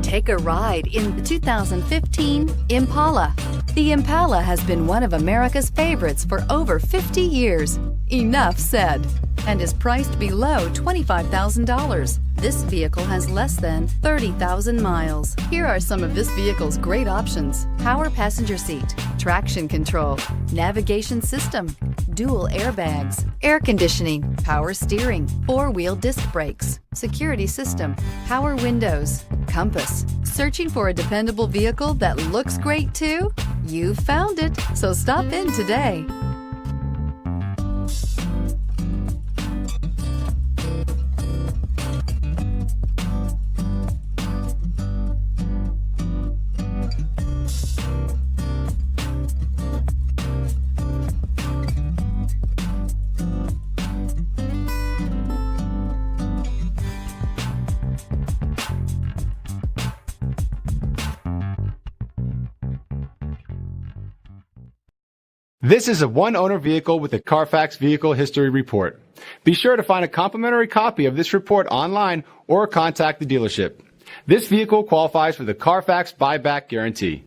Take a ride in the 2015 Impala. The Impala has been one of America's favorites for over 50 years. Enough said. And is priced below $25,000. This vehicle has less than 30,000 miles. Here are some of this vehicle's great options: power passenger seat, traction control, navigation system, dual airbags, air conditioning, power steering, four-wheel disc brakes, security system, power windows, compass. Searching for a dependable vehicle that looks great too? You found it, so stop in today. This is a one-owner vehicle with a Carfax Vehicle History Report. Be sure to find a complimentary copy of this report online or contact the dealership. This vehicle qualifies for the Carfax Buyback Guarantee.